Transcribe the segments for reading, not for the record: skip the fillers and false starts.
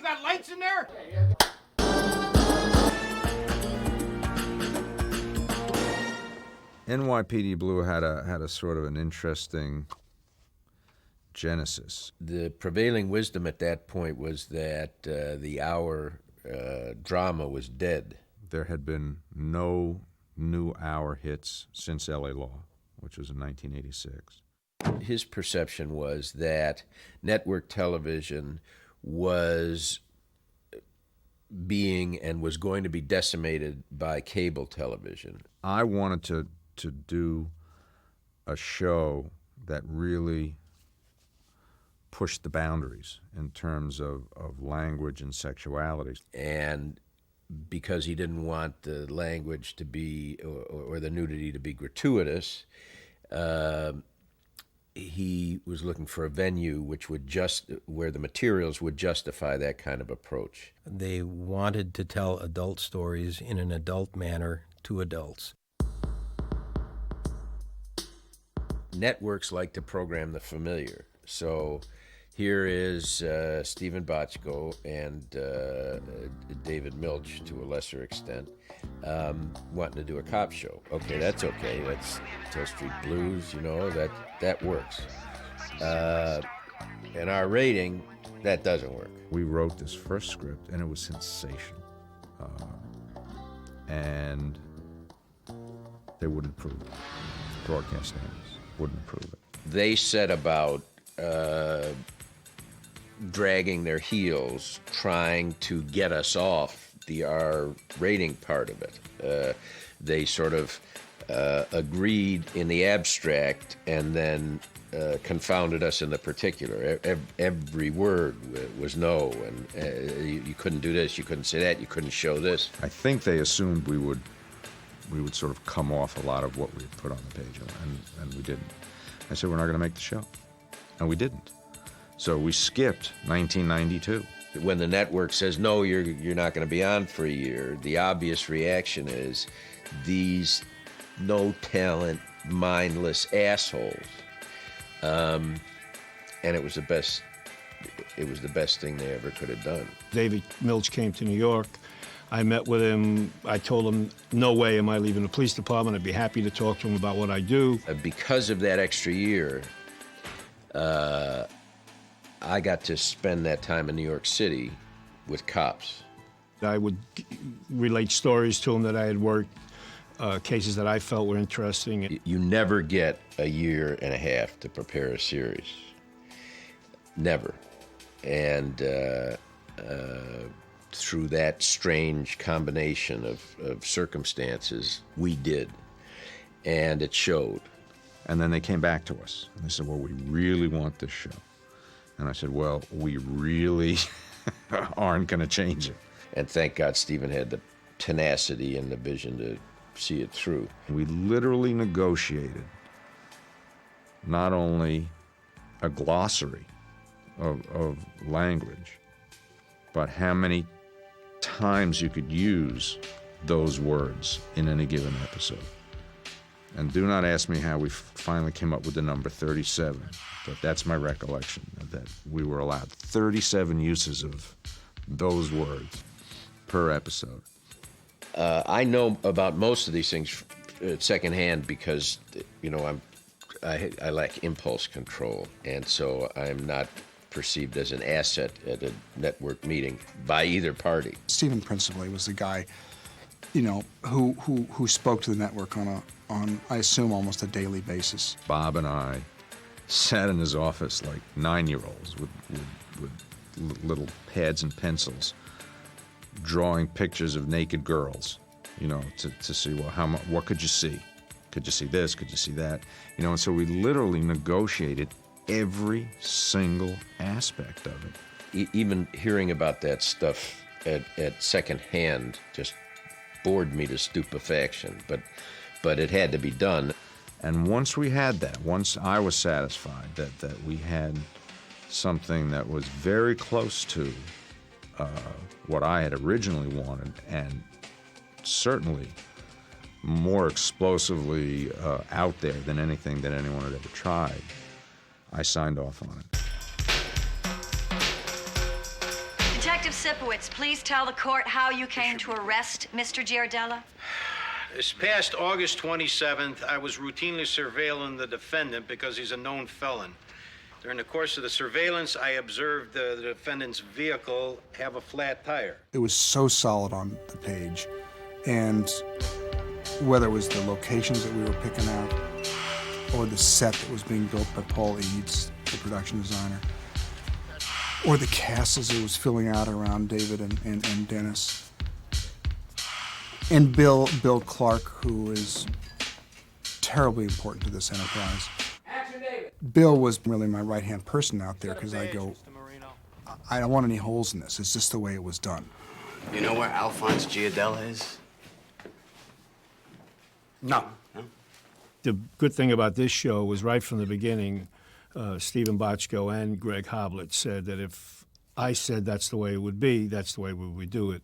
got lights in there? NYPD Blue had a sort of an interesting genesis. The prevailing wisdom at that point was that the hour drama was dead. There had been no new hour hits since LA Law, which was in 1986. His perception was that network television was being and was going to be decimated by cable television. I wanted to do a show that really pushed the boundaries in terms of language and sexuality. And because he didn't want the language to be, or the nudity to be gratuitous, he was looking for a venue which would where the materials would justify that kind of approach. They wanted to tell adult stories in an adult manner to adults. Networks like to program the familiar. So here is Stephen Bochco and David Milch, to a lesser extent, wanting to do a cop show. Okay, that's okay. That's Tell Street Blues, you know, that works. And our rating, that doesn't work. We wrote this first script, and it was sensational. And they wouldn't approve it. Broadcast standards wouldn't approve it. They set about dragging their heels, trying to get us off the R rating part of it. They sort of agreed in the abstract and then confounded us in the particular. Every word was no, and you couldn't do this, you couldn't say that, you couldn't show this. I think they assumed we would sort of come off a lot of what we had put on the page, and we didn't. I said, we're not going to make the show. And we didn't. So we skipped 1992. When the network says, no, you're not going to be on for a year, the obvious reaction is these no-talent, mindless assholes. And it was the best thing they ever could have done. David Milch came to New York. I met with him. I told him, no way am I leaving the police department. I'd be happy to talk to him about what I do. Because of that extra year, I got to spend that time in New York City with cops. I would relate stories to him that I had worked, cases that I felt were interesting. You never get a year and a half to prepare a series. Never. And through that strange combination of circumstances, we did. And it showed. And then they came back to us, and they said, well, we really want this show. And I said, well, we really aren't going to change it. And thank God Stephen had the tenacity and the vision to see it through. We literally negotiated not only a glossary of language, but how many times you could use those words in any given episode. And do not ask me how we finally came up with the number 37, but that's my recollection, that we were allowed 37 uses of those words per episode. I know about most of these things secondhand because, you know, I lack impulse control, and so I'm not perceived as an asset at a network meeting by either party. Stephen principally was the guy, you know, who spoke to the network on I assume almost a daily basis. Bob and I sat in his office like 9-year-olds with little pads and pencils, drawing pictures of naked girls, you know, to see, well, what could you see? Could you see this? Could you see that? You know, and so we literally negotiated every single aspect of it. Even hearing about that stuff at second hand just bored me to stupefaction, but it had to be done. And once we had that, once I was satisfied that we had something that was very close to what I had originally wanted, and certainly more explosively out there than anything that anyone had ever tried, I signed off on it. Detective Sipowicz, please tell the court how you came to arrest Mr. Giardella. This past August 27th, I was routinely surveilling the defendant because he's a known felon. During the course of the surveillance, I observed the defendant's vehicle have a flat tire. It was so solid on the page, and whether it was the locations that we were picking out or the set that was being built by Paul Eads, the production designer, or the cast as it was filling out around David and Dennis. And Bill Clark, who is terribly important to this enterprise. Bill was really my right-hand person out there because I go, I don't want any holes in this. It's just the way it was done. You know where Alphonse Giardella is? No. The good thing about this show was right from the beginning, Stephen Bochco and Greg Hoblet said that if I said that's the way it would be, that's the way we would do it.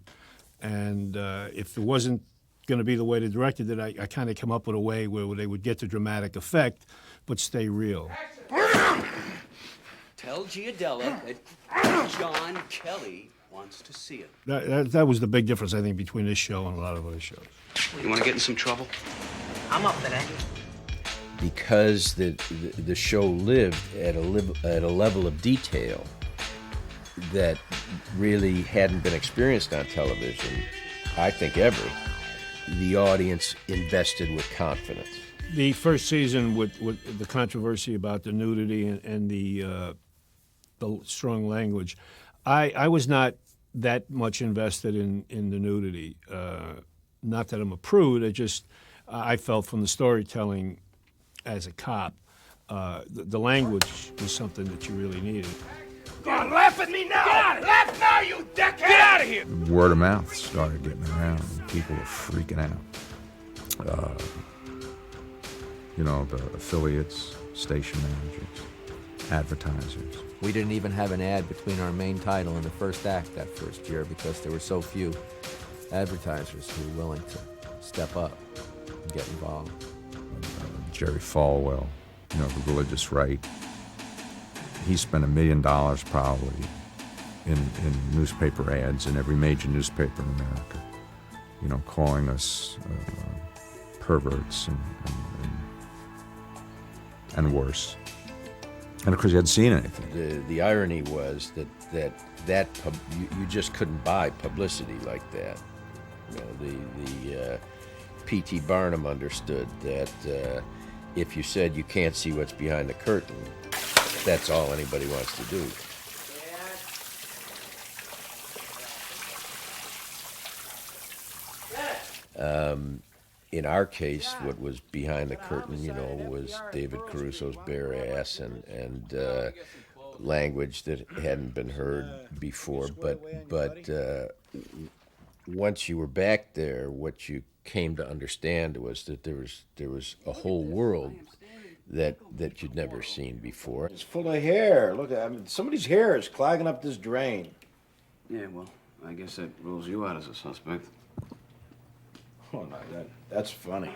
And if it wasn't going to be the way they directed it, I kind of come up with a way where they would get the dramatic effect, but stay real. Tell Giardella that John Kelly wants to see him. That was the big difference, I think, between this show and a lot of other shows. You want to get in some trouble? I'm up for that. Because the show lived at a level of detail that really hadn't been experienced on television, I think, ever. The audience invested with confidence. The first season, with the controversy about the nudity and the strong language, I was not that much invested in the nudity. Not that I'm a prude, I felt from the storytelling as a cop, the language was something that you really needed. Go on, laugh at me now! Get out of here! Laugh now, you dickhead! Get out of here! Word of mouth started getting around, and people were freaking out. The affiliates, station managers, advertisers. We didn't even have an ad between our main title and the first act that first year because there were so few advertisers who were willing to step up and get involved. Jerry Falwell, the religious right. He spent $1 million probably in newspaper ads in every major newspaper in America, calling us perverts and worse. And of course, he hadn't seen anything. The irony was that you just couldn't buy publicity like that. The P.T. Barnum understood that if you said you can't see what's behind the curtain, that's all anybody wants to do. In our case, what was behind the curtain, was David Caruso's bare ass and language that hadn't been heard before. But once you were back there, what you came to understand was that there was a whole world that you'd never seen before. It's full of hair. Look, somebody's hair is clogging up this drain. Yeah, well, I guess that rules you out as a suspect. Oh, no, that's funny.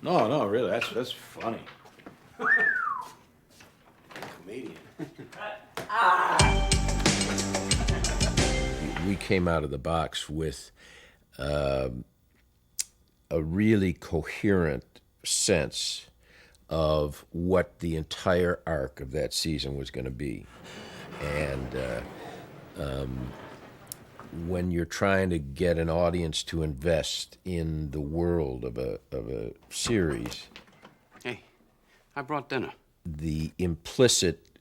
No, really, that's funny. Comedian. We came out of the box with a really coherent sense of what the entire arc of that season was going to be. And when you're trying to get an audience to invest in the world of a series, Hey, I brought dinner. the implicit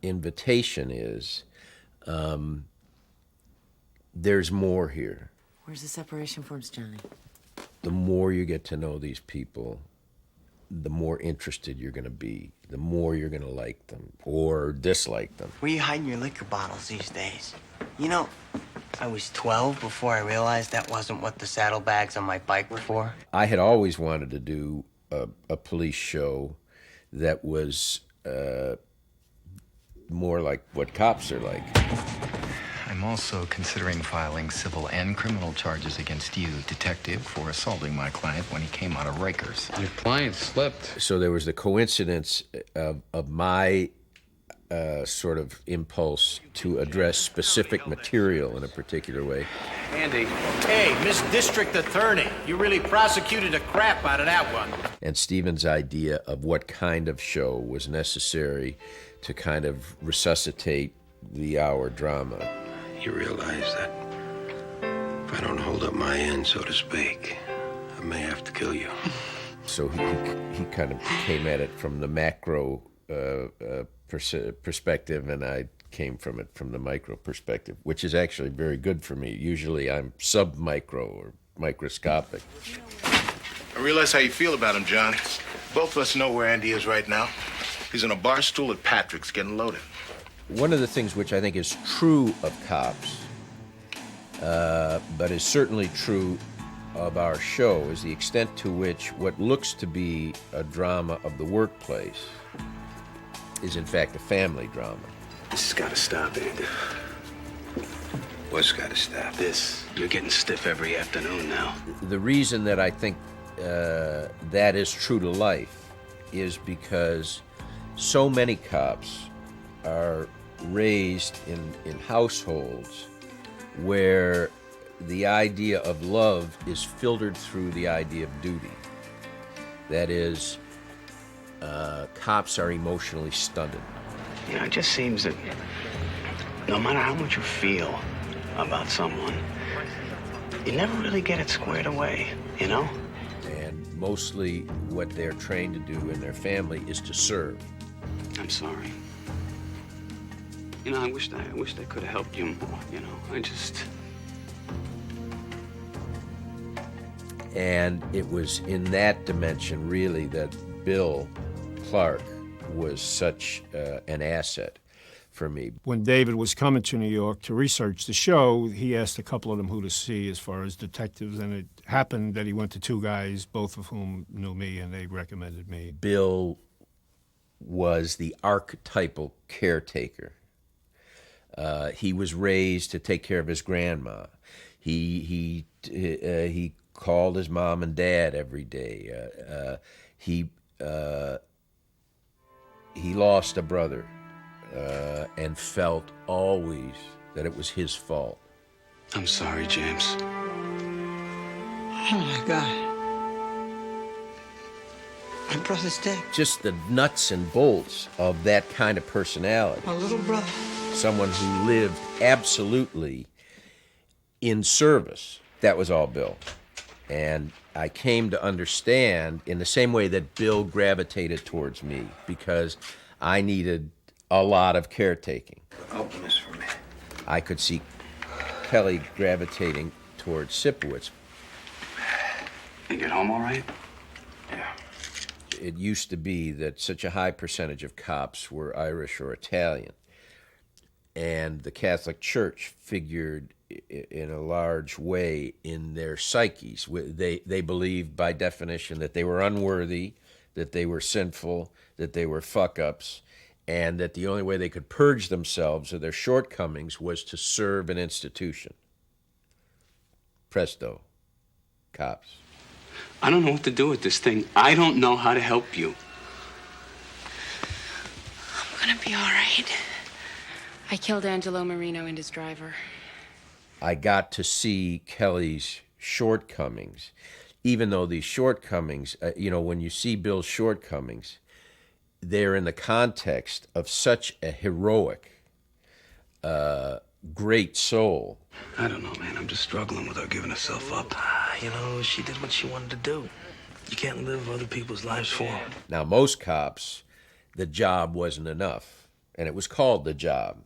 invitation is there's more here. Where's the separation forms, Johnny? The more you get to know these people, the more interested you're going to be, the more you're going to like them or dislike them. Where you hiding your liquor bottles these days? I was 12 before I realized that wasn't what the saddlebags on my bike were for. I had always wanted to do a police show that was more like what cops are like. I'm also considering filing civil and criminal charges against you, detective, for assaulting my client when he came out of Rikers. Your client slipped. So there was the coincidence of my sort of impulse to address specific material in a particular way. Andy. Hey, Miss District Attorney, you really prosecuted the crap out of that one. And Stephen's idea of what kind of show was necessary to kind of resuscitate the hour drama. You realize that if I don't hold up my end, so to speak, I may have to kill you. So he kind of came at it from the macro perspective, and I came from it from the micro perspective, which is actually very good for me. Usually I'm sub-micro or microscopic. I realize how you feel about him, John. Both of us know where Andy is right now. He's on a bar stool at Patrick's getting loaded. One of the things which I think is true of cops, but is certainly true of our show, is the extent to which what looks to be a drama of the workplace is in fact a family drama. This has got to stop, Andy. What's got to stop? This. You're getting stiff every afternoon now. The reason that I think that is true to life is because so many cops are raised in households where the idea of love is filtered through the idea of duty. That is, cops are emotionally stunted. You know, it just seems that no matter how much you feel about someone, you never really get it squared away, you know? And mostly what they're trained to do in their family is to serve. I'm sorry. You know, I wished I could have helped you more, you know? And it was in that dimension, really, that Bill Clark was such an asset for me. When David was coming to New York to research the show, he asked a couple of them who to see as far as detectives, and it happened that he went to two guys, both of whom knew me, and they recommended me. Bill was the archetypal caretaker. He was raised to take care of his grandma. He called his mom and dad every day. He lost a brother and felt always that it was his fault. I'm sorry, James. Oh, my God. My brother's dead. Just the nuts and bolts of that kind of personality. My little brother. Someone who lived absolutely in service. That was all Bill. And I came to understand in the same way that Bill gravitated towards me, because I needed a lot of caretaking. Open this for me. I could see Kelly gravitating towards Sipowicz. You get home all right? Yeah. It used to be that such a high percentage of cops were Irish or Italian, and the Catholic Church figured in a large way in their psyches. They believed by definition that they were unworthy, that they were sinful, that they were fuck-ups, and that the only way they could purge themselves of their shortcomings was to serve an institution. Presto, cops. I don't know what to do with this thing. I don't know how to help you. I'm gonna be all right. I killed Angelo Marino and his driver. I got to see Kelly's shortcomings, even though these shortcomings, when you see Bill's shortcomings, they're in the context of such a heroic, great soul. I don't know, man. I'm just struggling with her giving herself up. You know, she did what she wanted to do. You can't live other people's lives for them. Now, most cops, the job wasn't enough, and it was called the job,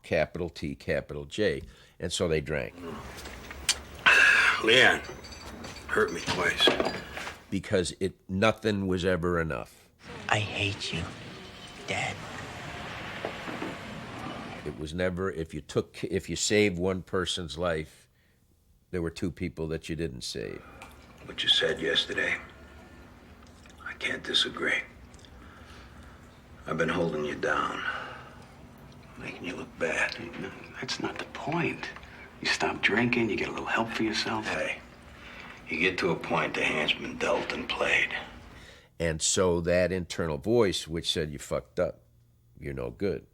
capital T, capital J, and so they drank. Leanne hurt me twice. Because nothing was ever enough. I hate you, Dad. It was never, if you saved one person's life, there were two people that you didn't save. What you said yesterday, I can't disagree. I've been holding you down, making you look bad. No, that's not the point. You stop drinking, you get a little help for yourself. Hey, you get to a point the hand's been dealt and played. And so that internal voice which said, you fucked up, you're no good,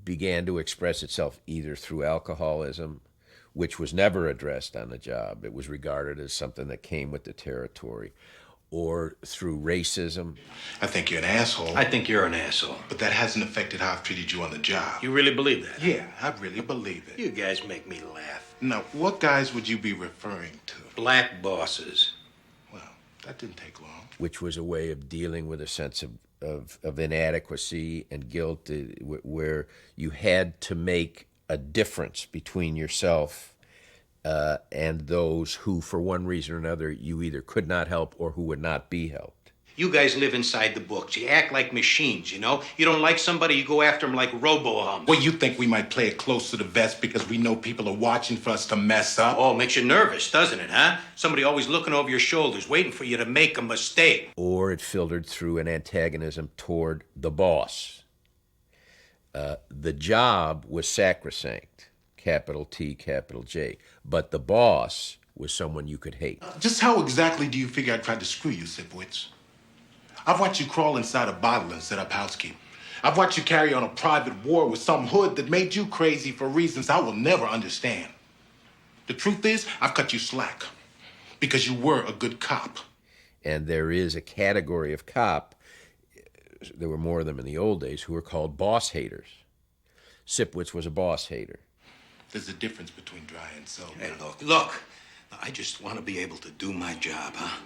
began to express itself either through alcoholism, which was never addressed on the job. It was regarded as something that came with the territory, or through racism. I think you're an asshole. I think you're an asshole. But that hasn't affected how I've treated you on the job. You really believe that? Yeah, I really believe it. You guys make me laugh. Now, what guys would you be referring to? Black bosses. Well, that didn't take long. Which was a way of dealing with a sense of inadequacy and guilt, where you had to make a difference between yourself and those who, for one reason or another, you either could not help or who would not be helped. You guys live inside the books. You act like machines, you know? You don't like somebody, you go after them like robo-hums. Well, you think we might play it close to the vest because we know people are watching for us to mess up? Oh, it makes you nervous, doesn't it, huh? Somebody always looking over your shoulders, waiting for you to make a mistake. Or it filtered through an antagonism toward the boss. The job was sacrosanct, capital T, capital J, but the boss was someone you could hate. Just how exactly do you figure I tried to screw you, Sipowicz? I've watched you crawl inside a bottle and set up housekeeping. I've watched you carry on a private war with some hood that made you crazy for reasons I will never understand. The truth is, I've cut you slack because you were a good cop. And there is a category of cop, there were more of them in the old days, who were called boss haters. Sipowicz was a boss hater. There's a difference between dry and sober. Hey, look. I just want to be able to do my job, huh?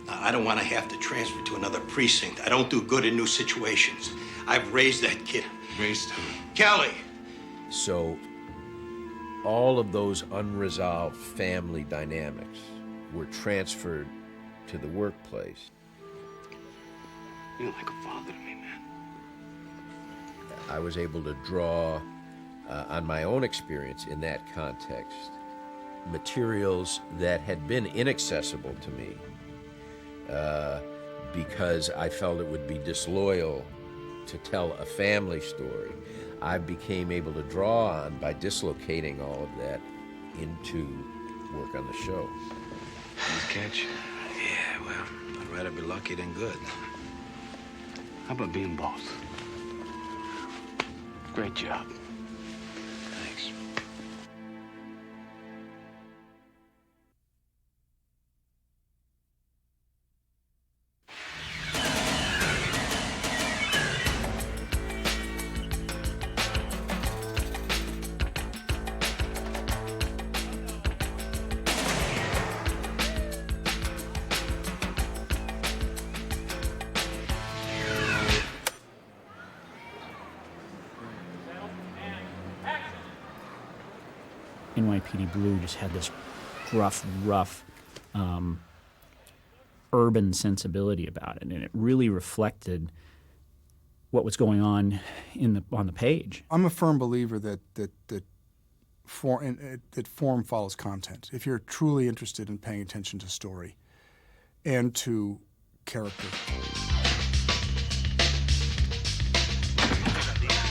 I don't want to have to transfer to another precinct. I don't do good in new situations. I've raised that kid. Raised who? Kelly. So all of those unresolved family dynamics were transferred to the workplace. You're like a father to me, man. I was able to draw on my own experience in that context materials that had been inaccessible to me because I felt it would be disloyal to tell a family story. I became able to draw on, by dislocating all of that, into work on the show. Nice catch. Yeah, well, I'd rather be lucky than good. How about being boss? Great job. Thanks. NYPD Blue just had this gruff, rough, urban sensibility about it, and it really reflected what was going on on the page. I'm a firm believer that form follows content. If you're truly interested in paying attention to story and to character.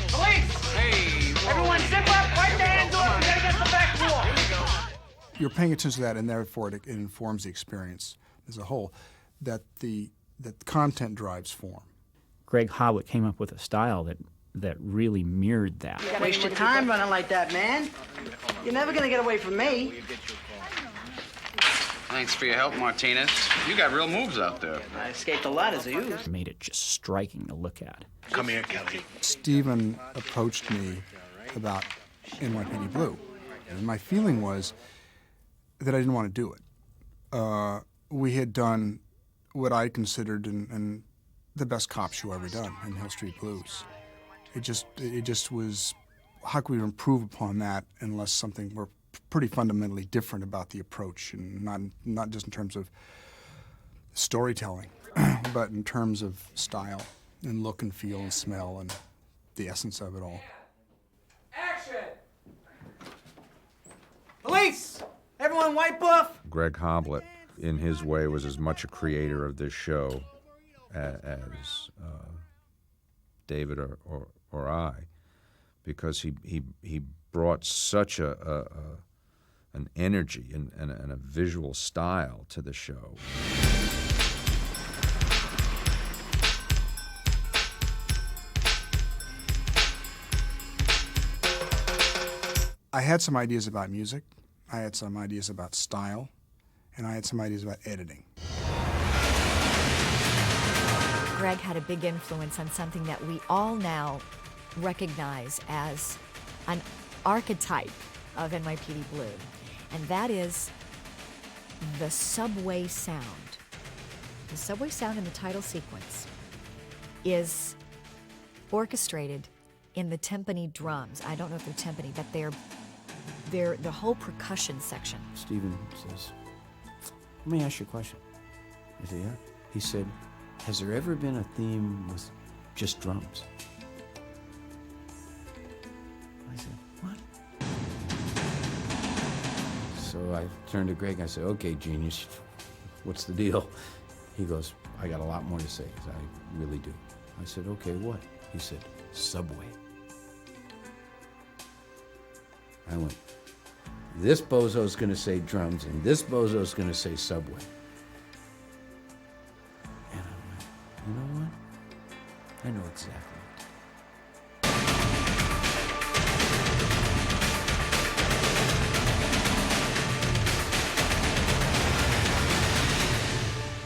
Police! Hey! Everyone zip up, wipe their hands off, we gotta get the back wall! You're paying attention to that, and therefore it informs the experience as a whole, that the content drives form. Greg Howitt came up with a style that really mirrored that. You waste your time running like that, man. You're never gonna get away from me. Thanks for your help, Martinez. You got real moves out there. I escaped a lot as a youth. It made it just striking to look at. Come here, Kelly. Stephen approached me about NYPD Blue, and my feeling was that I didn't want to do it. We had done what I considered and the best cop show ever done in Hill Street Blues. It just was, how could we improve upon that unless something were pretty fundamentally different about the approach, and not just in terms of storytelling, but in terms of style and look and feel and smell and the essence of it all. Action! Police! Everyone wipe off! Greg Howitt, in his way, was as much a creator of this show as David or I, because he brought such an energy and a visual style to the show. I had some ideas about music, I had some ideas about style, and I had some ideas about editing. Greg had a big influence on something that we all now recognize as an archetype of NYPD Blue, and that is the subway sound. The subway sound in the title sequence is orchestrated in the timpani drums. I don't know if they're timpani, but they're the whole percussion section. Stephen says, let me ask you a question. I said, yeah. He said, has there ever been a theme with just drums? I said, what? So I turned to Greg, I said, okay, genius, what's the deal? He goes, I got a lot more to say. I really do. I said, okay, what? He said, subway. I went, this bozo's gonna say drums, and this bozo's gonna say subway. And I went, you know what? I know exactly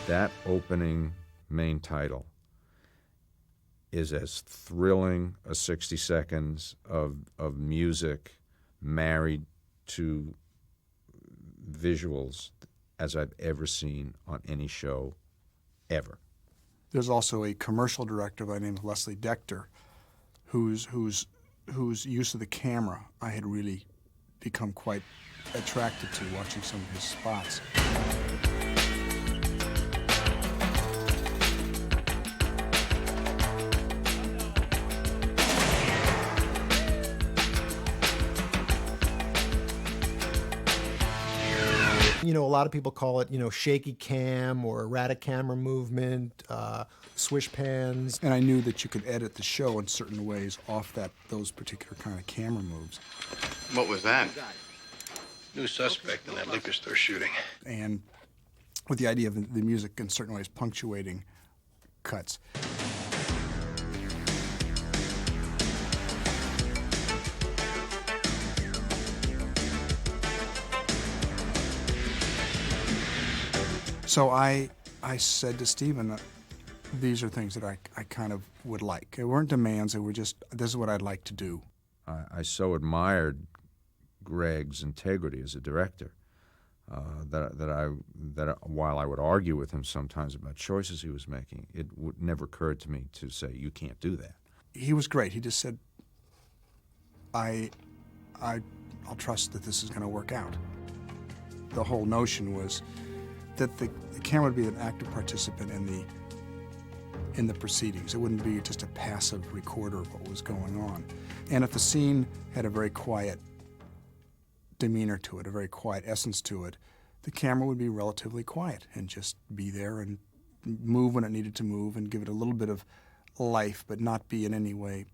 what That opening main title is as thrilling a 60 seconds of music married to visuals as I've ever seen on any show ever. There's also a commercial director by the name of Leslie Decter, whose use of the camera I had really become quite attracted to watching some of his spots. You know, a lot of people call it, shaky cam or erratic camera movement, swish pans. And I knew that you could edit the show in certain ways off those particular kind of camera moves. What was that? New suspect in that liquor store shooting. And with the idea of the music in certain ways punctuating cuts. So I said to Stephen, these are things that I kind of would like. They weren't demands, they were just, this is what I'd like to do. I so admired Greg's integrity as a director that while I would argue with him sometimes about choices he was making, it never occurred to me to say, you can't do that. He was great. He just said, I'll trust that this is going to work out. The whole notion was that the camera would be an active participant in the proceedings. It wouldn't be just a passive recorder of what was going on. And if the scene had a very quiet demeanor to it, a very quiet essence to it, the camera would be relatively quiet and just be there and move when it needed to move and give it a little bit of life, but not be in any way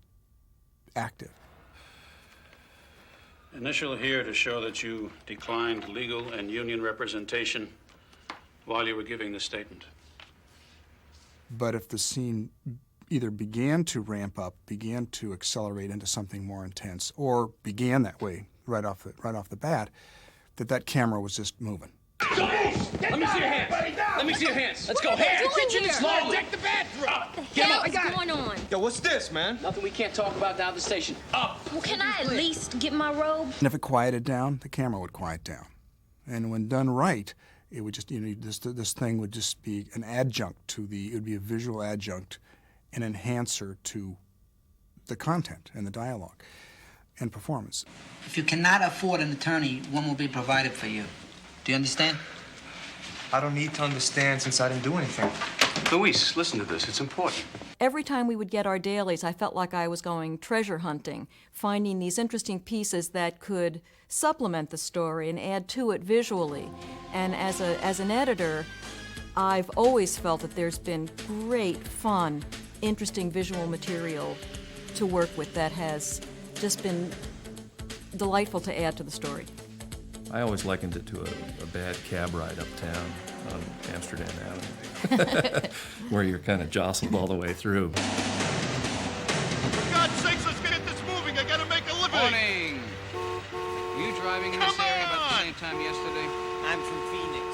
active. Initial here to show that you declined legal and union representation while you were giving the statement. But if the scene either began to ramp up, began to accelerate into something more intense, or began that way right off the bat, that camera was just moving. Let me see your hands. Let me see your hands. Let's go. Hands. Attention slowly. Take the bathroom. What the hell is going on? Yo, what's this, man? Nothing we can't talk about down at the station. Up. Well, can I at least get my robe? And if it quieted down, the camera would quiet down. And when done right, it would just, this thing would just be an adjunct to it would be a visual adjunct, an enhancer to the content and the dialogue and performance. If you cannot afford an attorney, one will be provided for you. Do you understand? I don't need to understand since I didn't do anything. Luis, listen to this. It's important. Every time we would get our dailies, I felt like I was going treasure hunting, finding these interesting pieces that could supplement the story and add to it visually. And as an editor, I've always felt that there's been great, fun, interesting visual material to work with that has just been delightful to add to the story. I always likened it to a bad cab ride uptown on Amsterdam Avenue, where you're kind of jostled all the way through. For God's sakes, let's get this moving. I gotta make a living. Morning. arriving in this area about the same time yesterday? I'm from Phoenix.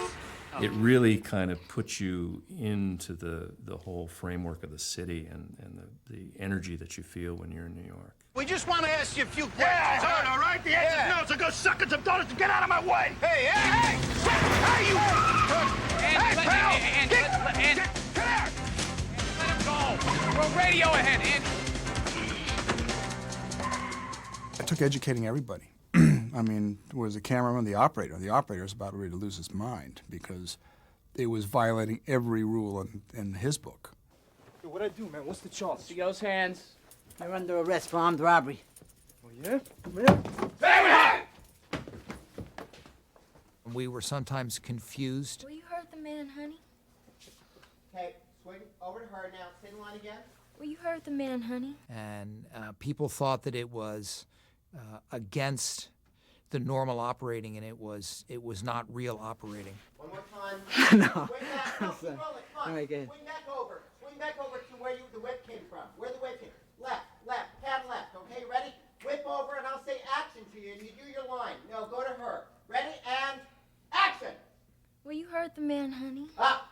It really kind of puts you into the whole framework of the city and the energy that you feel when you're in New York. We just want to ask you a few questions. All right? The answer's no, so go suck at some donuts and get out of my way. Hey! Hey, you! Hey, pal! Andy, come here! Let him go. Throw radio ahead, Andy. It took educating everybody. I mean, there was the cameraman, the operator. The operator was about ready to lose his mind because it was violating every rule in his book. Yo, what'd I do, man? What's the charge? See those hands? You're under arrest for armed robbery. Oh, yeah? Come here. We were sometimes confused. Will you hurt the man, honey? Okay, swing over to her now. Sit in line again. Will you hurt the man, honey? And people thought that it was against the normal operating, and it was not real operating. One more time. No. Swing back. No, keep rolling. Come on. All right, good. Swing back over. Swing back over to where the whip came from. Where the whip came. Left. Hand left. Okay, ready? Whip over, and I'll say action to you, and you do your line. No, go to her. Ready? And action. Will you hurt the man, honey? Up.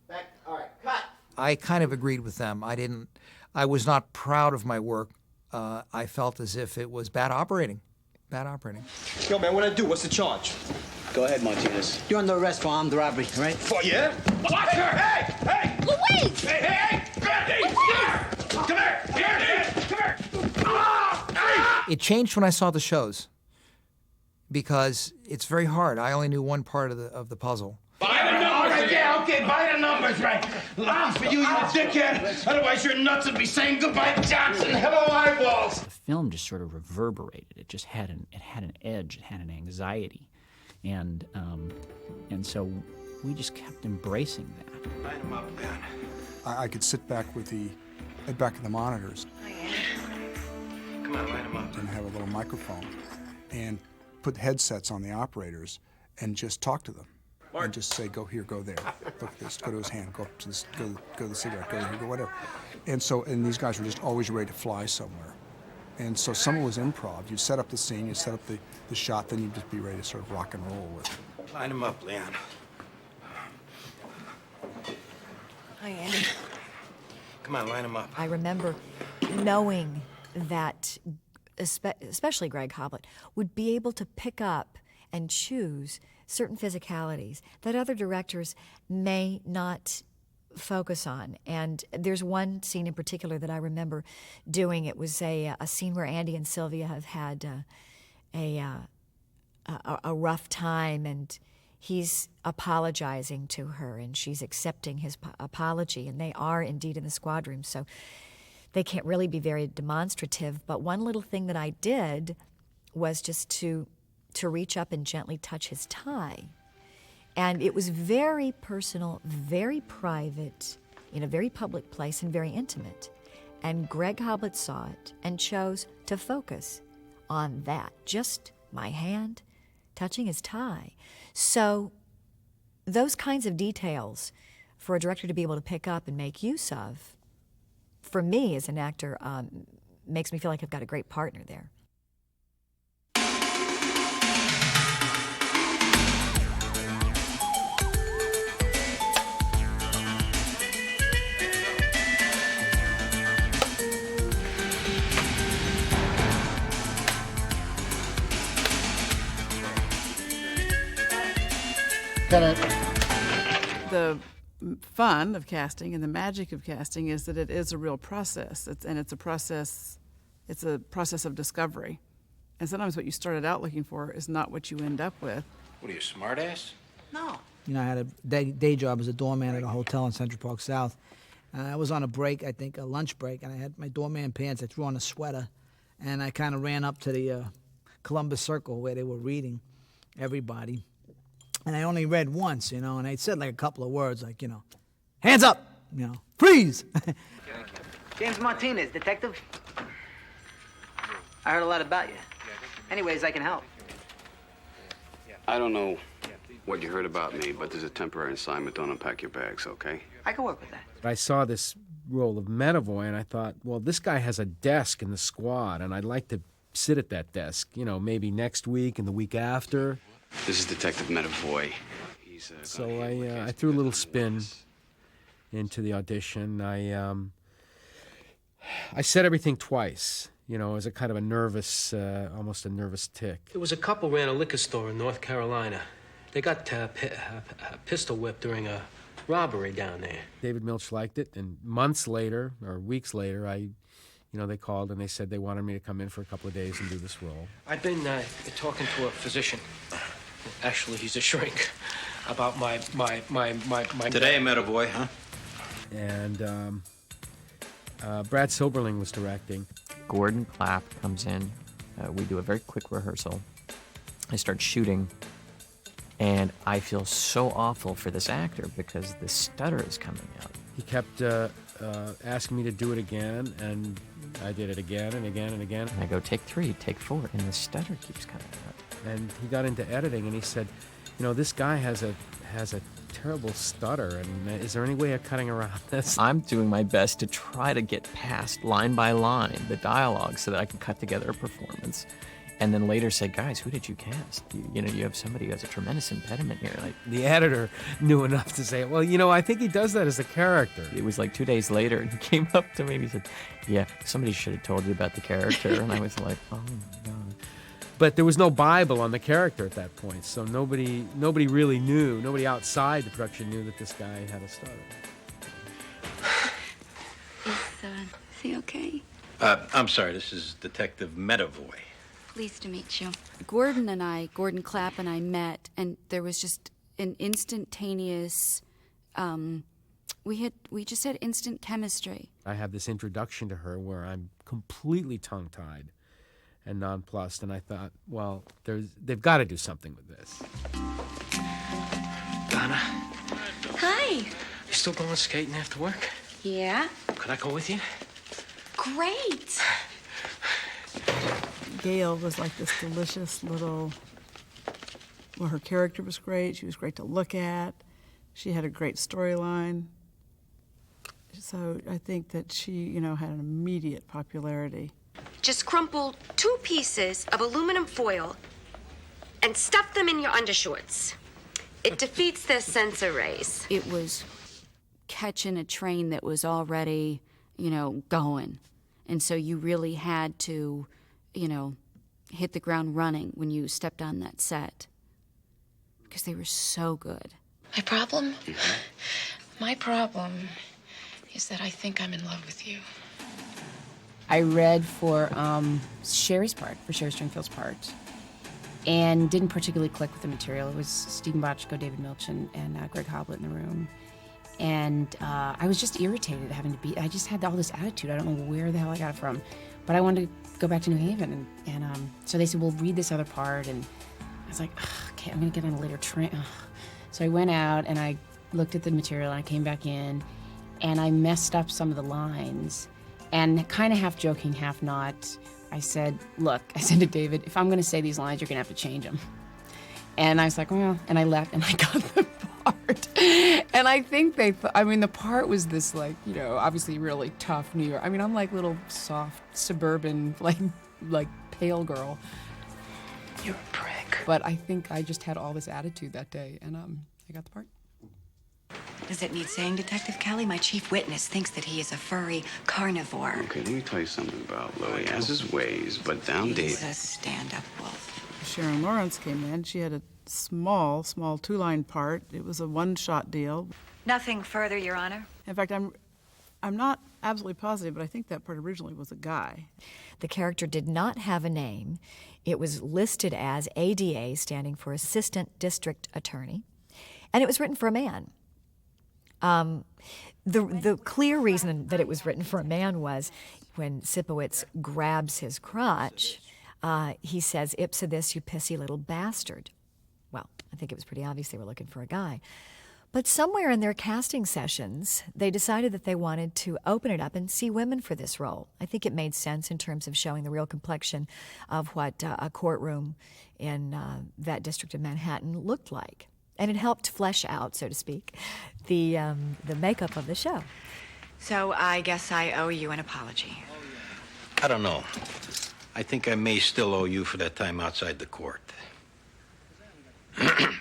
Back. All right. Cut. I kind of agreed with them. I was not proud of my work. I felt as if it was bad operating. Bad operating. Yo, man, what'd I do? What's the charge? Go ahead, Martinez. You're under arrest for armed robbery, all right? Oh, yeah? Watch her! Hey! Louise! Hey! Come here! Come here! Ah! It changed when I saw the shows because it's very hard. I only knew one part of the puzzle. Buy the numbers! Yeah, okay, buy the numbers, right. Laugh for you dickhead. Otherwise, your nuts would be saying goodbye, Johnson. Hello, eyeballs. The film just sort of reverberated. It just had an edge. It had an anxiety, and so we just kept embracing that. Line them up, man. I could sit back with the monitors. Come on, line them up. And have a little microphone and put headsets on the operators and just talk to them. And just say, go here, go there. Look at this, go to his hand, go up to this, go to the cigarette, go here, go whatever. And these guys were just always ready to fly somewhere. And so some of it was improv. You'd set up the scene, you'd set up the shot, then you'd just be ready to sort of rock and roll with it. Line them up, Leon. Hi, Andy. Come on, line them up. I remember knowing that, especially Greg Hoblet, would be able to pick up and choose certain physicalities that other directors may not focus on. And there's one scene in particular that I remember doing. It was a scene where Andy and Sylvia have had a rough time, and he's apologizing to her, and she's accepting his apology, and they are indeed in the squad room, so they can't really be very demonstrative. But one little thing that I did was just to reach up and gently touch his tie. And it was very personal, very private, in a very public place and very intimate. And Greg Hoblet saw it and chose to focus on that, just my hand touching his tie. So those kinds of details for a director to be able to pick up and make use of, for me as an actor, makes me feel like I've got a great partner there. The fun of casting and the magic of casting is that it is a real process. It's a process of discovery. And sometimes what you started out looking for is not what you end up with. What are you, smartass? No. You know, I had a day job as a doorman at a hotel in Central Park South. I was on a break, I think a lunch break, and I had my doorman pants. I threw on a sweater, and I kind of ran up to the Columbus Circle where they were reading, everybody. And I only read once, and I said like a couple of words, like, hands up, freeze. James Martinez, detective. I heard a lot about you. Anyways, I can help. I don't know what you heard about me, but there's a temporary assignment. Don't unpack your bags, okay? I can work with that. I saw this role of Medavoy, and I thought, well, this guy has a desk in the squad, and I'd like to sit at that desk, you know, maybe next week and the week after. This is Detective Medavoy. So I threw a little spin into the audition. I said everything twice, you know, as a kind of a nervous, almost a nervous tick. There was a couple ran a liquor store in North Carolina. They got pistol whipped during a robbery down there. David Milch liked it, and months later, or weeks later, they called and they said they wanted me to come in for a couple of days and do this role. I've been talking to a physician. Actually, he's a shrink. About my. Today, Medavoy, huh? And Brad Silberling was directing. Gordon Clapp comes in. We do a very quick rehearsal. I start shooting, and I feel so awful for this actor because the stutter is coming out. He kept asking me to do it again, and I did it again and again and again. And I go, take 3, take 4, and the stutter keeps coming out. And he got into editing, and he said, you know, this guy has a terrible stutter, and is there any way of cutting around this? I'm doing my best to try to get past line by line the dialogue so that I can cut together a performance. And then later say, guys, who did you cast? You have somebody who has a tremendous impediment here. Like, the editor knew enough to say, well, you know, I think he does that as a character. It was like 2 days later, and he came up to me and he said, yeah, somebody should have told you about the character. And I was like, oh my God. But there was no Bible on the character at that point, so nobody really knew, nobody outside the production knew that this guy had a stutter. Is he okay? I'm sorry, this is Detective Medavoy. Pleased to meet you. Gordon Clapp and I met, and there was just an instantaneous, we just had instant chemistry. I have this introduction to her where I'm completely tongue-tied and nonplussed, and I thought, well, they've got to do something with this. Donna, Hi. you still going skating after work? Yeah? Could I go with you? Great. Gail was like this delicious little, well, her character was great. She was great to look at. She had a great storyline. So I think that she, had an immediate popularity. Just crumple 2 pieces of aluminum foil and stuff them in your undershorts. It defeats their sensor rays. It was catching a train that was already, going. And so you really had to, hit the ground running when you stepped on that set. Because they were so good. My problem is that I think I'm in love with you. I read for Sherry Stringfield's part, and didn't particularly click with the material. It was Stephen Bochco, David Milch, and Greg Hoblet in the room. And I was just irritated having to be, I just had all this attitude. I don't know where the hell I got it from. But I wanted to go back to New Haven. And so they said, well, read this other part. And I was like, okay, I'm going to get on a later train. So I went out and I looked at the material and I came back in and I messed up some of the lines. And kind of half joking, half not, I said to David, if I'm going to say these lines, you're going to have to change them. And I was like, well, and I left and I got the part. And I think they thought, the part was this obviously really tough New York. I'm like little soft suburban, like pale girl. You're a prick. But I think I just had all this attitude that day and I got the part. Does it need saying, Detective Kelly? My chief witness thinks that he is a furry carnivore. Okay, let me tell you something about Louis. He has his ways, but down deep. He's a stand-up wolf. Sharon Lawrence came in. She had a small 2-line part. It was a one-shot deal. Nothing further, Your Honor. In fact, I'm not absolutely positive, but I think that part originally was a guy. The character did not have a name. It was listed as ADA, standing for Assistant District Attorney, and it was written for a man. The clear reason that it was written for a man was when Sipowicz grabs his crotch, he says, "Ipsa this, you pissy little bastard." Well, I think it was pretty obvious they were looking for a guy. But somewhere in their casting sessions, they decided that they wanted to open it up and see women for this role. I think it made sense in terms of showing the real complexion of what a courtroom in that district of Manhattan looked like. And it helped flesh out, so to speak, the makeup of the show. So I guess I owe you an apology. I don't know. I think I may still owe you for that time outside the court.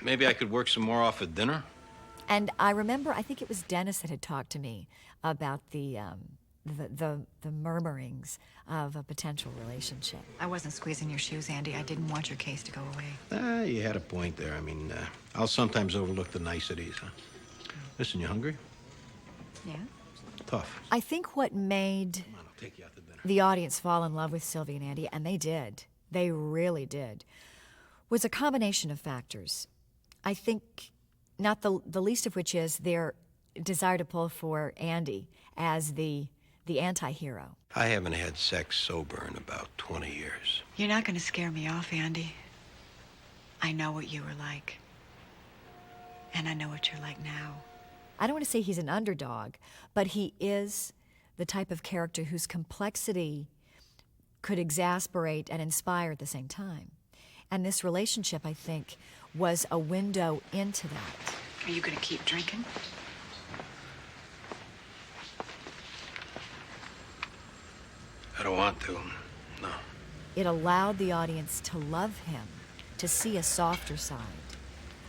Maybe I could work some more off at dinner? And I remember, I think it was Dennis that had talked to me about the murmurings of a potential relationship. I wasn't squeezing your shoes, Andy. I didn't want your case to go away. You had a point there. I mean, I'll sometimes overlook the niceties, huh? Listen, you hungry? Yeah? Tough. I think what made the audience fall in love with Sylvie and Andy, and they did, they really did, was a combination of factors. I think not the least of which is their desire to pull for Andy as the anti-hero. I haven't had sex sober in about 20 years. You're not going to scare me off, Andy. I know what you were like. And I know what you're like now. I don't want to say he's an underdog, but he is the type of character whose complexity could exasperate and inspire at the same time. And this relationship, I think, was a window into that. Are you going to keep drinking? I don't want to, no. It allowed the audience to love him, to see a softer side,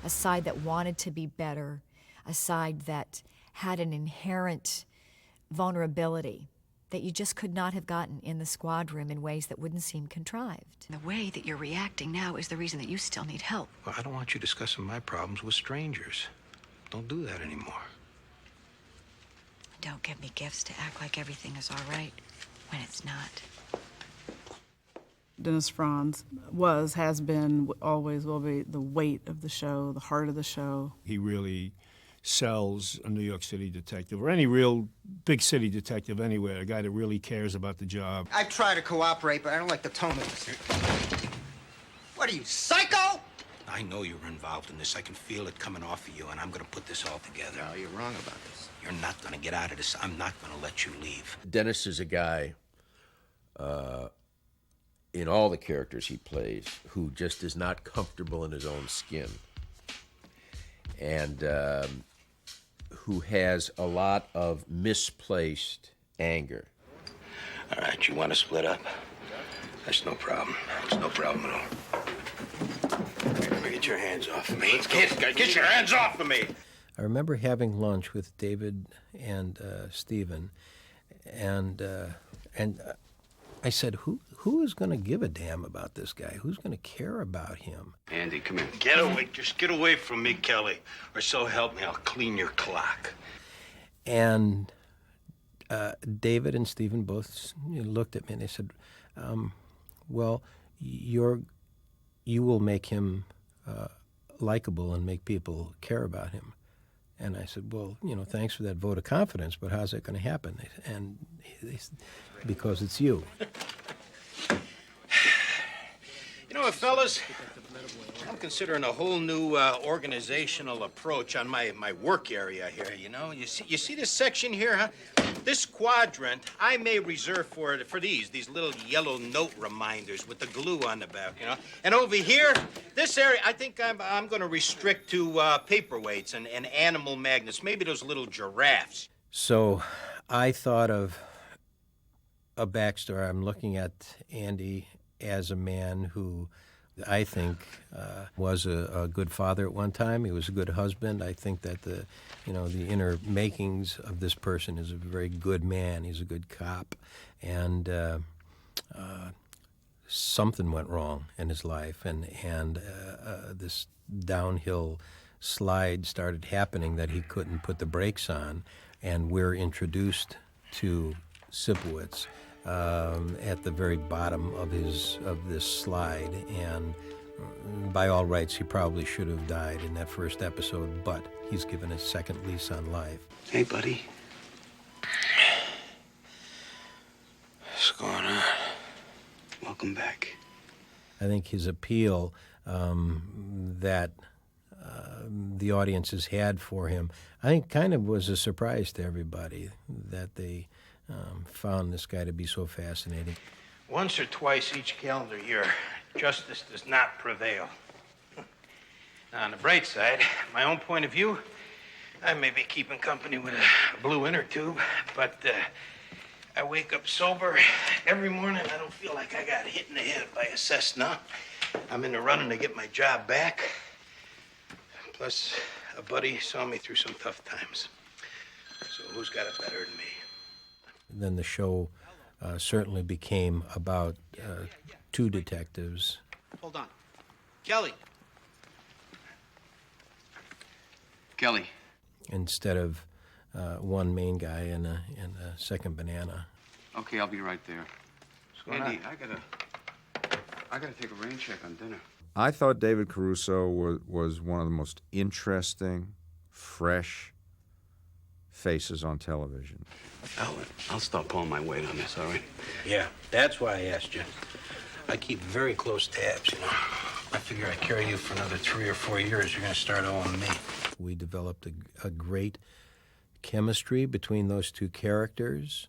a side that wanted to be better, a side that had an inherent vulnerability that you just could not have gotten in the squad room in ways that wouldn't seem contrived. The way that you're reacting now is the reason that you still need help. Well, I don't want you discussing my problems with strangers. Don't do that anymore. Don't give me gifts to act like everything is all right when it's not. Dennis Franz has been, always will be the weight of the show, the heart of the show. He really sells a New York City detective, or any real big city detective anywhere, a guy that really cares about the job. I try to cooperate, but I don't like the tone of this. What are you, psycho? I know you're involved in this. I can feel it coming off of you, and I'm going to put this all together. No, you're wrong about this. You're not going to get out of this. I'm not going to let you leave. Dennis is a guy, in all the characters he plays, who just is not comfortable in his own skin. And who has a lot of misplaced anger. All right, you want to split up? That's no problem. It's no problem at all. Get your hands off of me. Get your hands off of me! I remember having lunch with David and Stephen, and I said, who is going to give a damn about this guy? Who's going to care about him? Andy, come here. Get away. Just get away from me, Kelly. Or so help me, I'll clean your clock. And David and Stephen both looked at me and they said, well, you will make him likable and make people care about him. And I said, well, thanks for that vote of confidence, but how's that going to happen? And they said, because it's you. You know what, fellas? I'm considering a whole new organizational approach on my work area here, you know? You see this section here, huh? This quadrant, I may reserve for these little yellow note reminders with the glue on the back, you know? And over here, this area, I think I'm going to restrict to paperweights and animal magnets, maybe those little giraffes. So I thought of a backstory. I'm looking at Andy as a man who I think was a good father at one time. He was a good husband. I think that the inner makings of this person is a very good man. He's a good cop, and something went wrong in his life, and this downhill slide started happening that he couldn't put the brakes on, and we're introduced to Sipowicz at the very bottom of this slide, and by all rights, he probably should have died in that first episode, but he's given a second lease on life. Hey, buddy. What's going on? Welcome back. I think his appeal that the audiences had for him, I think kind of was a surprise to everybody that they found this guy to be so fascinating. Once or twice each calendar year, justice does not prevail. Now, on the bright side, my own point of view, I may be keeping company with a blue inner tube, but I wake up sober every morning. I don't feel like I got hit in the head by a Cessna. I'm in the running to get my job back. Plus, a buddy saw me through some tough times. So who's got it better than me? Then the show certainly became about two detectives. Hold on. Kelly. Kelly. Instead of one main guy and a second banana. Okay, I'll be right there. going Andy, I gotta take a rain check on dinner. I thought David Caruso was one of the most interesting, fresh faces on television. I'll stop pulling my weight on this, all right? Yeah, that's why I asked you. I keep very close tabs, you know. I figure I carry you for another 3 or 4 years, you're going to start owing me. We developed a great chemistry between those two characters.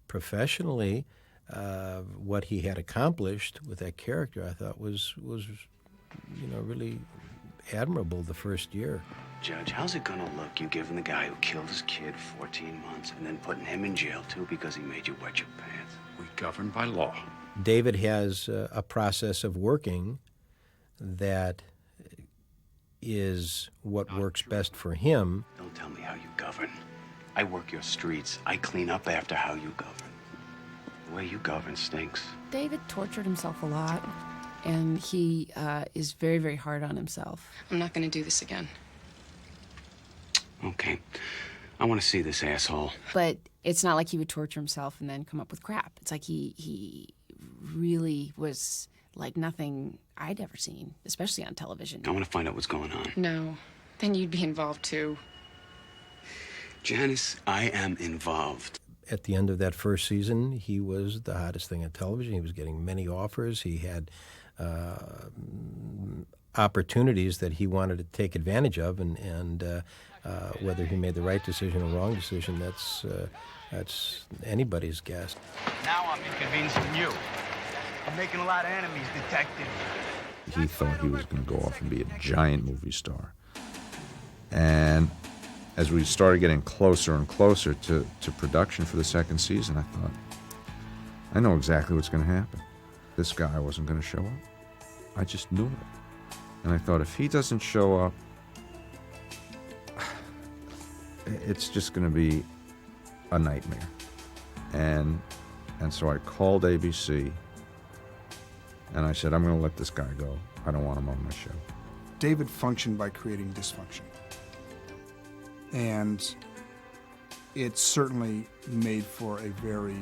Professionally, what he had accomplished with that character, I thought was really admirable the first year. Judge, how's it gonna look, you giving the guy who killed his kid 14 months and then putting him in jail, too, because he made you wet your pants? We govern by law. David has a process of working that is what works best for him. Don't tell me how you govern. I work your streets. I clean up after how you govern. The way you govern stinks. David tortured himself a lot, and he is very, very hard on himself. I'm not going to do this again. Okay. I want to see this asshole. But it's not like he would torture himself and then come up with crap. It's like he really was like nothing I'd ever seen, especially on television. I want to find out what's going on. No. Then you'd be involved, too. Janice, I am involved. At the end of that first season, he was the hottest thing on television. He was getting many offers. He had opportunities that he wanted to take advantage of, and whether he made the right decision or wrong decision, that's anybody's guess. Now I'm inconveniencing you. I'm making a lot of enemies, detective. He thought he was going to go off and be a giant movie star. And as we started getting closer and closer to production for the second season, I thought, I know exactly what's going to happen. This guy wasn't going to show up. I just knew it. And I thought, if he doesn't show up, it's just going to be a nightmare. And so I called ABC, and I said, I'm going to let this guy go. I don't want him on my show. David functioned by creating dysfunction. And it certainly made for a very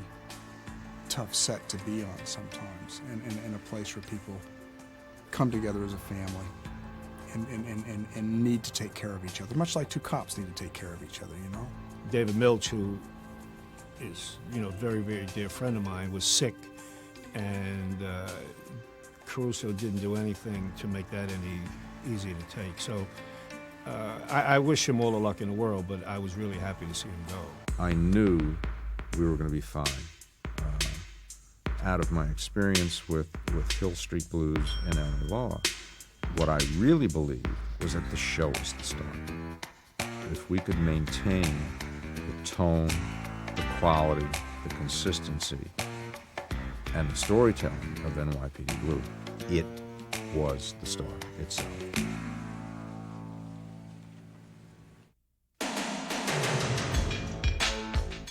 tough set to be on sometimes, and a place where people come together as a family and need to take care of each other, much like two cops need to take care of each other, you know? David Milch, who is, a very, very dear friend of mine, was sick, and Caruso didn't do anything to make that any easier to take. So I wish him all the luck in the world, but I was really happy to see him go. I knew we were going to be fine. Out of my experience with Hill Street Blues and LA Law, what I really believed was that the show was the star. If we could maintain the tone, the quality, the consistency, and the storytelling of NYPD Blue, it was the star itself.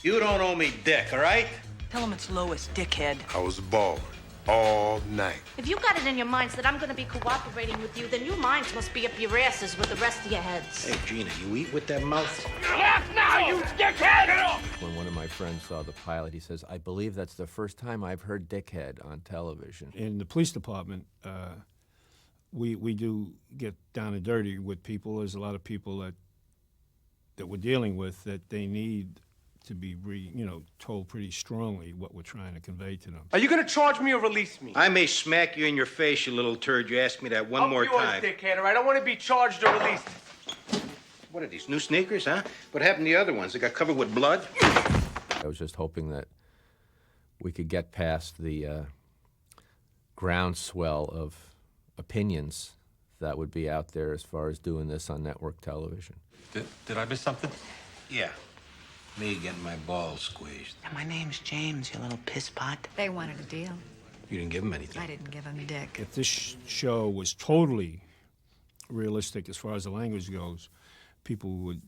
You don't owe me dick, all right? Tell him it's Lois, dickhead. I was bald all night. If you got it in your minds that I'm going to be cooperating with you, then your minds must be up your asses with the rest of your heads. Hey, Gina, you eat with that mouth? Left now, you dickhead! When one of my friends saw the pilot, he says, I believe that's the first time I've heard dickhead on television. In the police department, we do get down and dirty with people. There's a lot of people that we're dealing with that they need to be told pretty strongly what we're trying to convey to them. Are you going to charge me or release me? I may smack you in your face, you little turd. You ask me that one more time. Dickhead, all right? I don't want to be charged or released. What are these, new sneakers, huh? What happened to the other ones? They got covered with blood? I was just hoping that we could get past the groundswell of opinions that would be out there as far as doing this on network television. Did I miss something? Yeah. Me getting my balls squeezed. And my name's James, you little piss pot. They wanted a deal. You didn't give him anything. I didn't give him a dick. If this show was totally realistic as far as the language goes, people would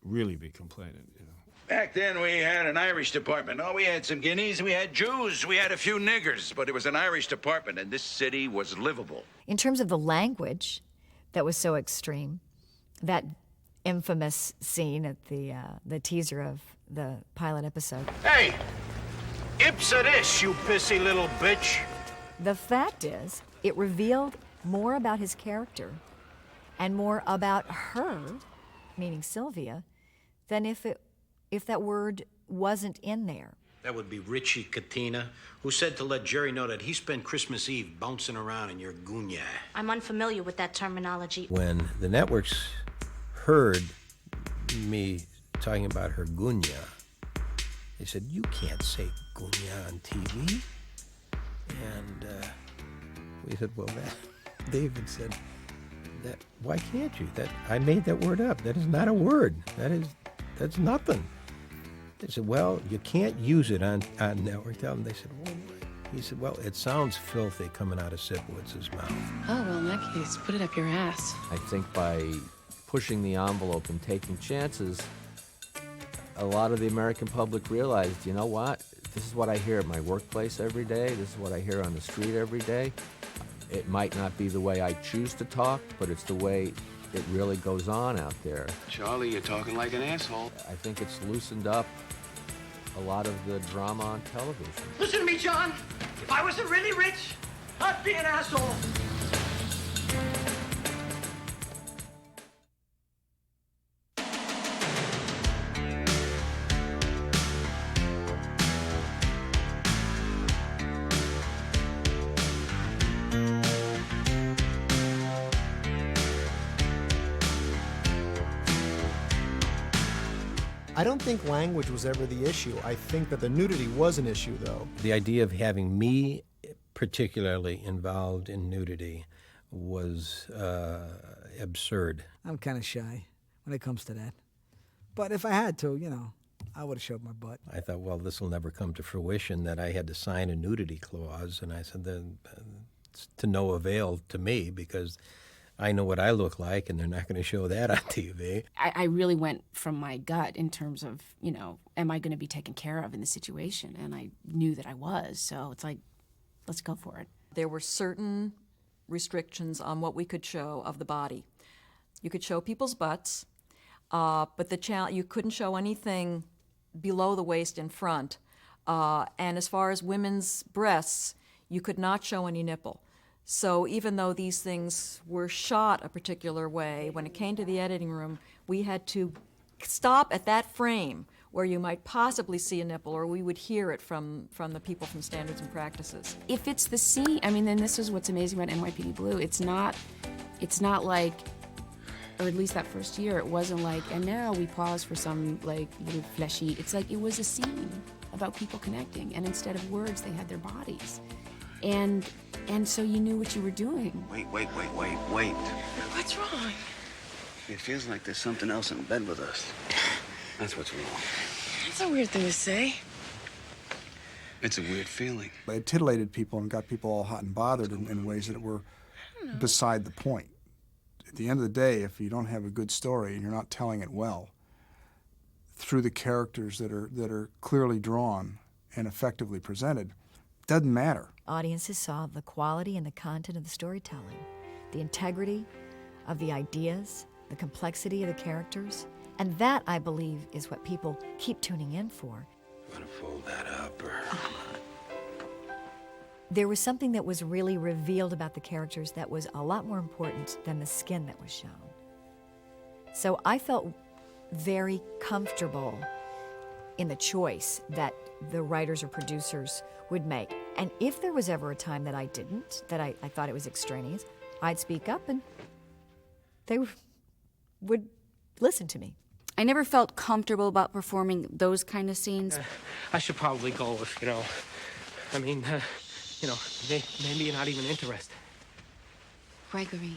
really be complaining, you know. Back then, we had an Irish department. Oh, we had some Guineas, we had Jews, we had a few niggers, but it was an Irish department, and this city was livable. In terms of the language that was so extreme, that infamous scene at the teaser of the pilot episode. Hey! Ipsa this, you pissy little bitch! The fact is, it revealed more about his character and more about her, meaning Sylvia, than if that word wasn't in there. That would be Richie Katina, who said to let Jerry know that he spent Christmas Eve bouncing around in your gunya. I'm unfamiliar with that terminology. When the networks heard me talking about her gunya, they said, "You can't say gunya on TV." And we said, "Well, David said, that why can't you? That I made that word up. That is not a word. That's nothing." They said, "Well, you can't use it on network television." They said, "Well, what?" He said, "Well, it sounds filthy coming out of Sitwitz's mouth." Oh, well, in that case, put it up your ass. I think by pushing the envelope and taking chances, a lot of the American public realized, you know what? This is what I hear at my workplace every day. This is what I hear on the street every day. It might not be the way I choose to talk, but it's the way it really goes on out there. Charlie, you're talking like an asshole. I think it's loosened up a lot of the drama on television. Listen to me, John. If I wasn't really rich, I'd be an asshole. I don't think language was ever the issue. I think that the nudity was an issue, though. The idea of having me particularly involved in nudity was absurd. I'm kind of shy when it comes to that. But if I had to, I would have showed my butt. I thought, well, this will never come to fruition, that I had to sign a nudity clause. And I said, it's to no avail to me, because I know what I look like, and they're not going to show that on TV. I really went from my gut in terms of, am I going to be taken care of in the situation? And I knew that I was, so it's like, let's go for it. There were certain restrictions on what we could show of the body. You could show people's butts, but you couldn't show anything below the waist in front. And as far as women's breasts, you could not show any nipple. So even though these things were shot a particular way, when it came to the editing room, we had to stop at that frame where you might possibly see a nipple, or we would hear it from the people from Standards and Practices. If it's the scene, then this is what's amazing about NYPD Blue. It's not like, or at least that first year, it wasn't like, and now we pause for some little fleshy. It's like it was a scene about people connecting, and instead of words, they had their bodies. And so you knew what you were doing. Wait. What's wrong? It feels like there's something else in bed with us. That's what's wrong. That's a weird thing to say. It's a weird feeling. It titillated people and got people all hot and bothered in ways that were beside the point. At the end of the day, if you don't have a good story and you're not telling it well, through the characters that are clearly drawn and effectively presented, it doesn't matter. Audiences saw the quality and the content of the storytelling, the integrity of the ideas, the complexity of the characters, and that, I believe, is what people keep tuning in for. You want to fold that up, or... There was something that was really revealed about the characters that was a lot more important than the skin that was shown. So I felt very comfortable in the choice that the writers or producers would make. And if there was ever a time that I didn't, that I thought it was extraneous, I'd speak up and they would listen to me. I never felt comfortable about performing those kind of scenes. I should probably go if, maybe you're not even interested. Gregory,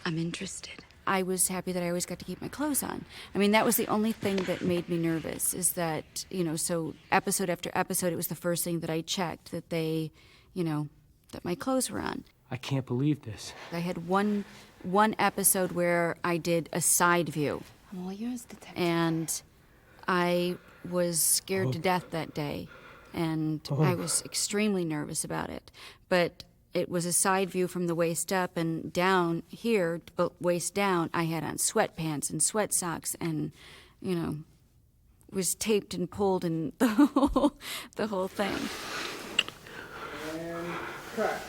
I'm interested. I was happy that I always got to keep my clothes on. I mean, that was the only thing that made me nervous, is that, you know, so episode after episode, it was the first thing that I checked, that they, you know, that my clothes were on. I can't believe this. I had one episode where I did a side view. I'm all yours, detective. And I was scared to death that day, and I was extremely nervous about it. But it was a side view from the waist up, and down here, but waist down, I had on sweatpants and sweat socks, and, you know, was taped and pulled and the whole thing. And cut.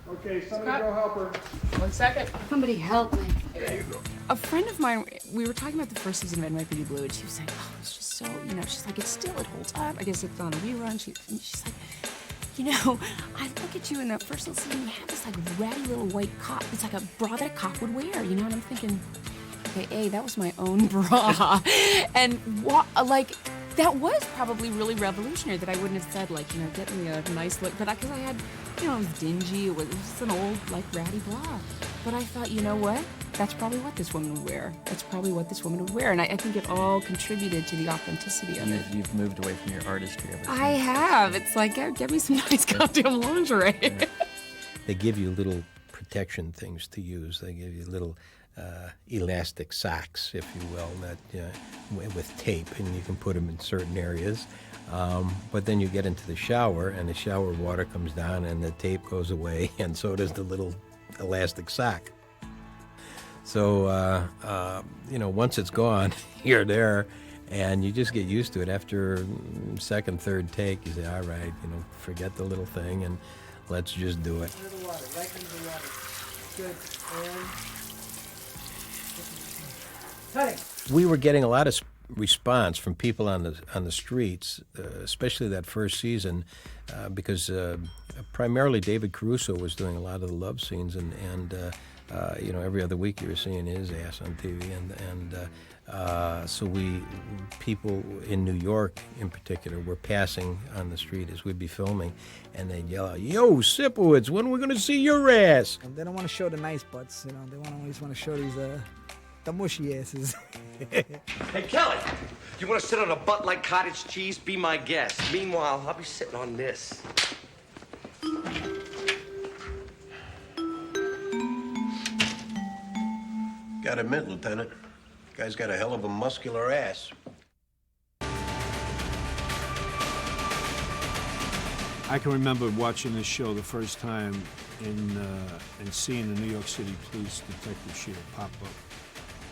Okay, somebody go help her. 1 second. Somebody help me. There you go. A friend of mine, we were talking about the first season of NYPD Blue, and she was saying, oh, it's just so, you know, she's like, it holds up. I guess it's on a rerun. She's like, you know, I look at you in the first little scene, you have this like ratty little white cop. It's like a bra that a cop would wear, you know, and I'm thinking, okay, A, that was my own bra. And like, that was probably really revolutionary, that I wouldn't have said, like, you know, get me a nice look. But because I had, you know, it was dingy, it was just an old, like, ratty bra. But I thought, you know what? That's probably what this woman would wear. That's probably what this woman would wear. And I think it all contributed to the authenticity of it. You've moved away from your artistry ever since. I have. It's like, get me some nice goddamn lingerie. They give you little protection things to use. They give you little elastic socks, if you will, that with tape, and you can put them in certain areas. But then you get into the shower, and the shower water comes down, and the tape goes away, and so does the little elastic sock. So, you know, once it's gone, you're there, and you just get used to it. After second, third take, you say, all right, you know, forget the little thing, and let's just do it. Into the water, right into the water. Good. And cutting. We were getting a lot of response from people on the streets, especially that first season, because primarily David Caruso was doing a lot of the love scenes, and you know, every other week you were seeing his ass on TV, and so people in New York in particular were passing on the street as we'd be filming, and they'd yell out, "Yo, Sipowicz, when are we going to see your ass?" And they don't want to show the nice butts, you know. They always want to show these the mushy asses. Hey, Kelly, you want to sit on a butt like cottage cheese? Be my guest. Meanwhile, I'll be sitting on this. Gotta admit, Lieutenant, guy's got a hell of a muscular ass. I can remember watching this show the first time and seeing the New York City Police detective sheet pop up.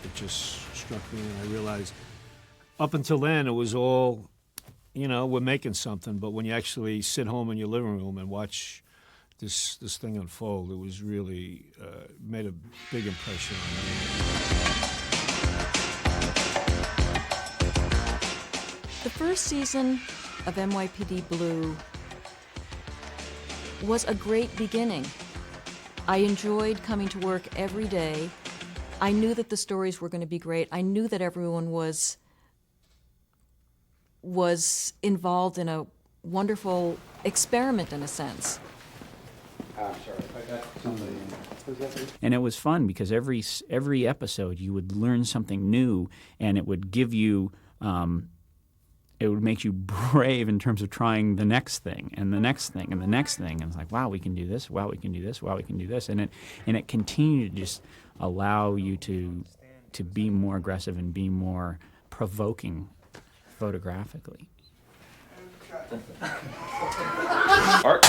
It just struck me, and I realized up until then it was all, you know, we're making something, but when you actually sit home in your living room and watch this thing unfold, it was really made a big impression on me. The first season of NYPD Blue was a great beginning. I enjoyed coming to work every day. I knew that the stories were going to be great. I knew that everyone was involved in a wonderful experiment, in a sense. I'm sorry, I got somebody. And it was fun because every episode you would learn something new, and it would give you, it would make you brave in terms of trying the next thing and the next thing and the next thing. And it's like, wow, we can do this. Wow, we can do this. Wow, we can do this. And it continued to just allow you to be more aggressive and be more provoking photographically. Art.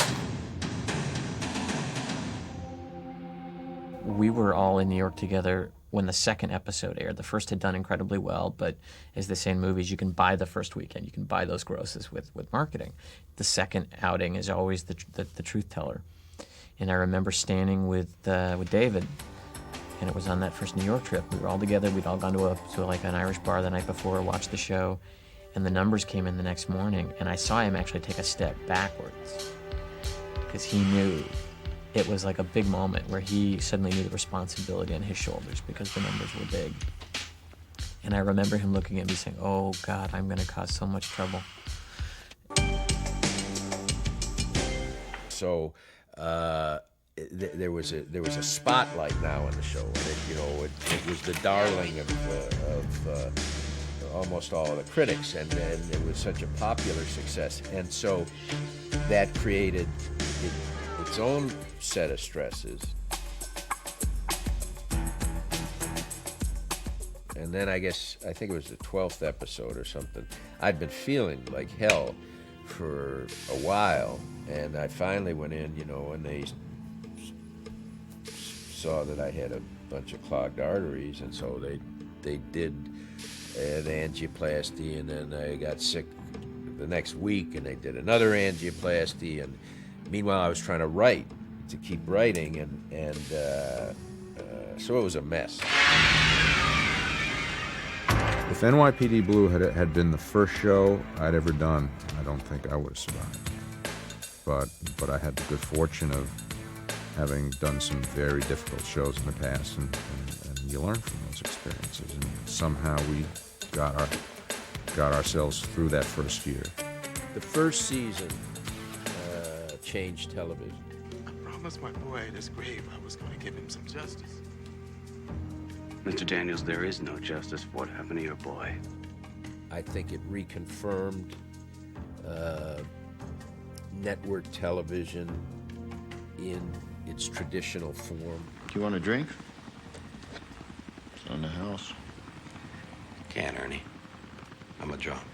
We were all in New York together when the second episode aired. The first had done incredibly well, but as they say in movies, you can buy the first weekend. You can buy those grosses with marketing. The second outing is always the truth teller. And I remember standing with David, and it was on that first New York trip. We were all together. We'd all gone to like an Irish bar the night before, watched the show, and the numbers came in the next morning, and I saw him actually take a step backwards because he knew it was like a big moment where he suddenly knew the responsibility on his shoulders because the numbers were big. And I remember him looking at me saying, "Oh God, I'm going to cause so much trouble." So there was a spotlight now on the show, and it was the darling of almost all of the critics, and it was such a popular success, and so that created its own set of stresses. And then I think it was the 12th episode or something, I'd been feeling like hell for a while, and I finally went in, and they saw that I had a bunch of clogged arteries, and so they did an angioplasty, and then I got sick the next week, and they did another angioplasty, and meanwhile I was trying to keep writing, and so it was a mess. If NYPD Blue had been the first show I'd ever done, I don't think I would have survived. But I had the good fortune of having done some very difficult shows in the past, and you learn from those experiences. And somehow we got ourselves through that first year. The first season changed television. I promised my boy at his grave I was going to give him some justice. Mr. Daniels, there is no justice for what happened to your boy. I think it reconfirmed network television in its traditional form. Do you want a drink? It's on the house. Can't, Ernie. I'm a drunk.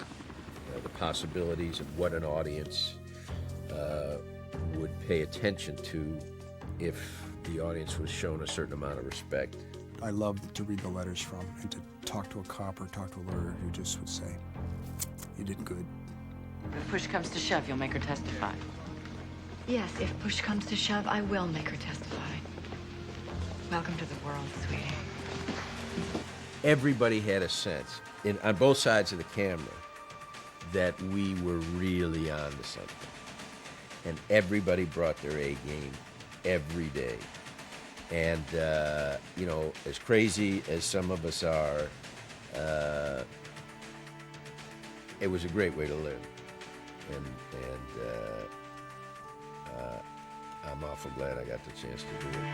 The possibilities of what an audience would pay attention to if the audience was shown a certain amount of respect. I loved to read the letters from and to talk to a cop or talk to a lawyer who just would say, "You did good." If push comes to shove, you'll make her testify. Yes, if push comes to shove, I will make her testify. Welcome to the world, sweetie. Everybody had a sense, on both sides of the camera, that we were really on to something. And everybody brought their A game every day. And, as crazy as some of us are, it was a great way to live. And I'm awful glad I got the chance to do it.